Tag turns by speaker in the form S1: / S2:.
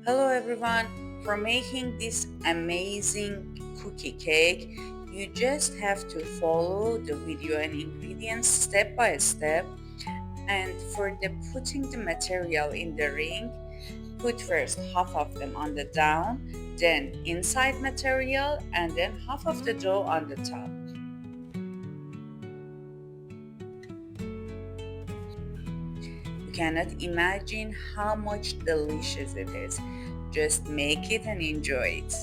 S1: Hello everyone. For making this amazing cookie cake, you just have to follow the video and ingredients step by step. And for the putting the material in the ring, put first half of them on the down, then inside material, and then half of the dough on the top. You cannot imagine how much delicious it is. Just make it and enjoy it.